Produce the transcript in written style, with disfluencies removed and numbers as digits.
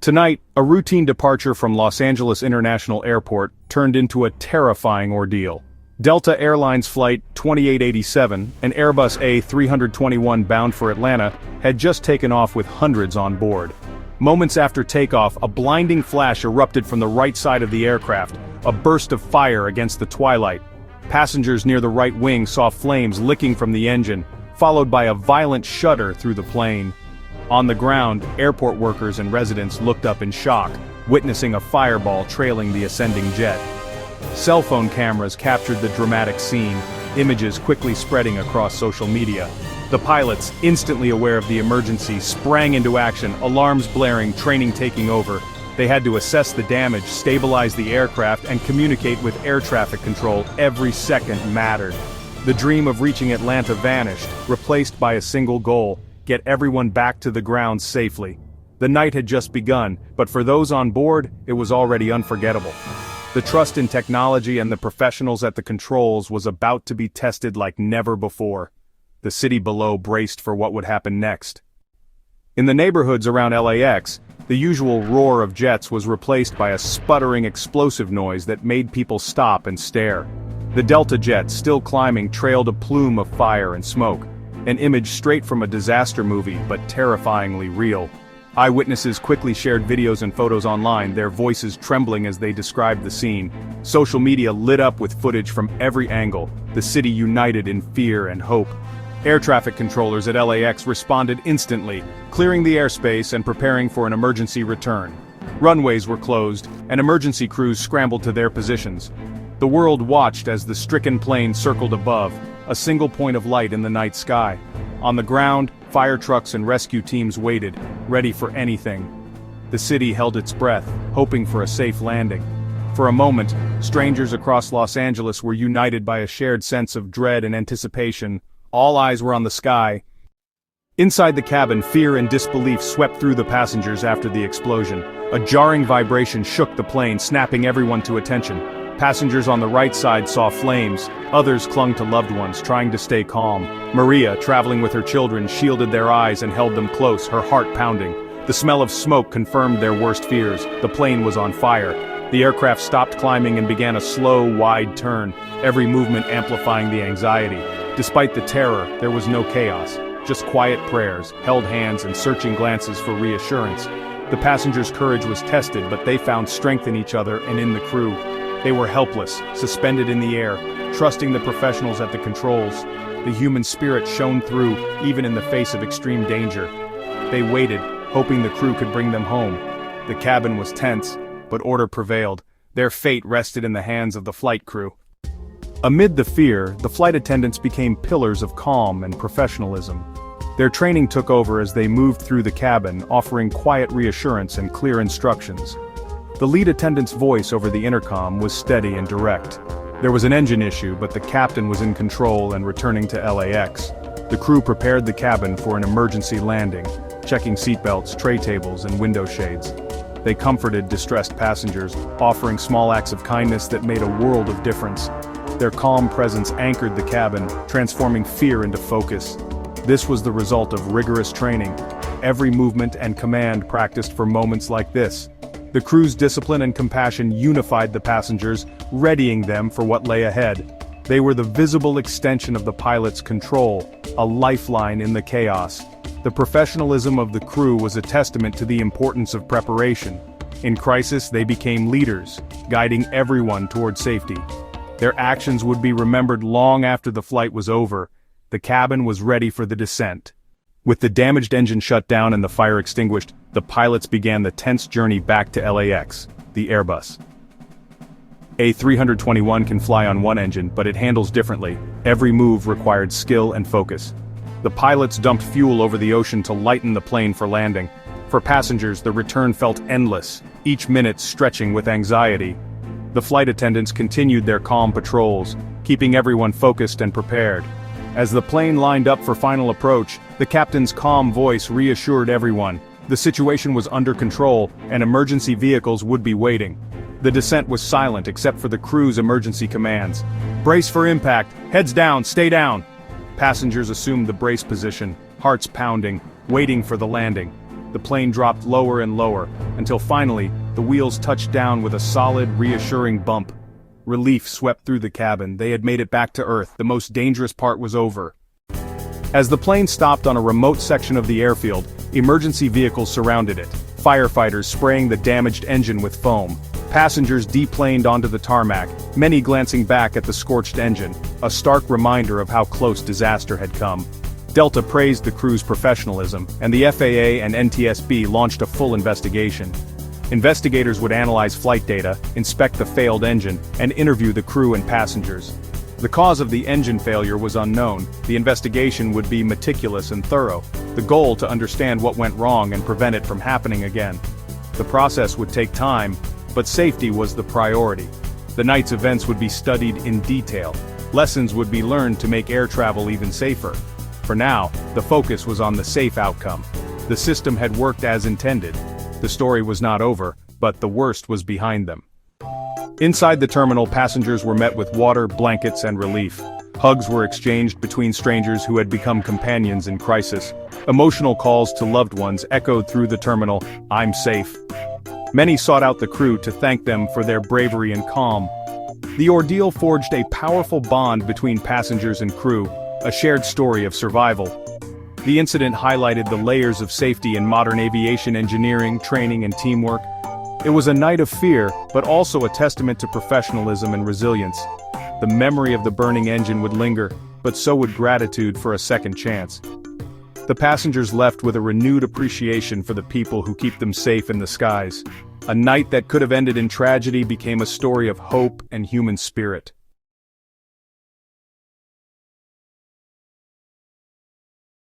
Tonight, a routine departure from Los Angeles International Airport turned into a terrifying ordeal. Delta Airlines Flight 2887, an Airbus A321 bound for Atlanta, had just taken off with hundreds on board. Moments after takeoff, a blinding flash erupted from the right side of the aircraft, a burst of fire against the twilight. Passengers near the right wing saw flames licking from the engine, followed by a violent shudder through the plane. On the ground, airport workers and residents looked up in shock, witnessing a fireball trailing the ascending jet. Cell phone cameras captured the dramatic scene, images quickly spreading across social media. The pilots, instantly aware of the emergency, sprang into action, alarms blaring, training taking over. They had to assess the damage, stabilize the aircraft, and communicate with air traffic control. Every second mattered. The dream of reaching Atlanta vanished, replaced by a single goal: get everyone back to the ground safely. The night had just begun, but for those on board, it was already unforgettable. The trust in technology and the professionals at the controls was about to be tested like never before. The city below braced for what would happen next. In the neighborhoods around LAX, the usual roar of jets was replaced by a sputtering explosive noise that made people stop and stare. The Delta jet, still climbing, trailed a plume of fire and smoke, an image straight from a disaster movie, but terrifyingly real. Eyewitnesses quickly shared videos and photos online, their voices trembling as they described the scene. Social media lit up with footage from every angle, the city united in fear and hope. Air traffic controllers at LAX responded instantly, clearing the airspace and preparing for an emergency return. Runways were closed, and emergency crews scrambled to their positions. The world watched as the stricken plane circled above, a single point of light in the night sky. On the ground, fire trucks and rescue teams waited, ready for anything. The city held its breath, hoping for a safe landing. For a moment, strangers across Los Angeles were united by a shared sense of dread and anticipation. All eyes were on the sky. Inside the cabin, fear and disbelief swept through the passengers after the explosion. A jarring vibration shook the plane, snapping everyone to attention. Passengers on the right side saw flames, others clung to loved ones, trying to stay calm. Maria, traveling with her children, shielded their eyes and held them close, her heart pounding. The smell of smoke confirmed their worst fears. The plane was on fire. The aircraft stopped climbing and began a slow, wide turn, every movement amplifying the anxiety. Despite the terror, there was no chaos, just quiet prayers, held hands, and searching glances for reassurance. The passengers' courage was tested, but they found strength in each other and in the crew. They were helpless, suspended in the air, trusting the professionals at the controls. The human spirit shone through, even in the face of extreme danger. They waited, hoping the crew could bring them home. The cabin was tense, but order prevailed. Their fate rested in the hands of the flight crew. Amid the fear, the flight attendants became pillars of calm and professionalism. Their training took over as they moved through the cabin, offering quiet reassurance and clear instructions. The lead attendant's voice over the intercom was steady and direct. There was an engine issue, but the captain was in control and returning to LAX. The crew prepared the cabin for an emergency landing, checking seatbelts, tray tables, and window shades. They comforted distressed passengers, offering small acts of kindness that made a world of difference. Their calm presence anchored the cabin, transforming fear into focus. This was the result of rigorous training, every movement and command practiced for moments like this. The crew's discipline and compassion unified the passengers, readying them for what lay ahead. They were the visible extension of the pilot's control, a lifeline in the chaos. The professionalism of the crew was a testament to the importance of preparation. In crisis, they became leaders, guiding everyone toward safety. Their actions would be remembered long after the flight was over. The cabin was ready for the descent. With the damaged engine shut down and the fire extinguished, the pilots began the tense journey back to LAX, the Airbus. A321 can fly on one engine, but it handles differently. Every move required skill and focus. The pilots dumped fuel over the ocean to lighten the plane for landing. For passengers, the return felt endless, each minute stretching with anxiety. The flight attendants continued their calm patrols, keeping everyone focused and prepared. As the plane lined up for final approach, the captain's calm voice reassured everyone. The situation was under control, and emergency vehicles would be waiting. The descent was silent except for the crew's emergency commands. "Brace for impact, heads down, stay down." Passengers assumed the brace position, hearts pounding, waiting for the landing. the plane dropped lower and lower, until finally, the wheels touched down with a solid, reassuring bump. Relief swept through the cabin. They had made it back to Earth. The most dangerous part was over. As the plane stopped on a remote section of the airfield, emergency vehicles surrounded it, firefighters spraying the damaged engine with foam. Passengers deplaned onto the tarmac, many glancing back at the scorched engine, a stark reminder of how close disaster had come. Delta praised the crew's professionalism, and the FAA and NTSB launched a full investigation. Investigators would analyze flight data, inspect the failed engine, and interview the crew and passengers. The cause of the engine failure was unknown. The investigation would be meticulous and thorough, the goal to understand what went wrong and prevent it from happening again. The process would take time, but safety was the priority. The night's events would be studied in detail. Lessons would be learned to make air travel even safer. For now, the focus was on the safe outcome. The system had worked as intended. The story was not over, but the worst was behind them. Inside the terminal, passengers were met with water, blankets, and relief. Hugs were exchanged between strangers who had become companions in crisis. Emotional calls to loved ones echoed through the terminal, "I'm safe." Many sought out the crew to thank them for their bravery and calm. The ordeal forged a powerful bond between passengers and crew, a shared story of survival. The incident highlighted the layers of safety in modern aviation engineering, training, and teamwork. It was a night of fear, but also a testament to professionalism and resilience. The memory of the burning engine would linger, but so would gratitude for a second chance. The passengers left with a renewed appreciation for the people who keep them safe in the skies. A night that could have ended in tragedy became a story of hope and human spirit.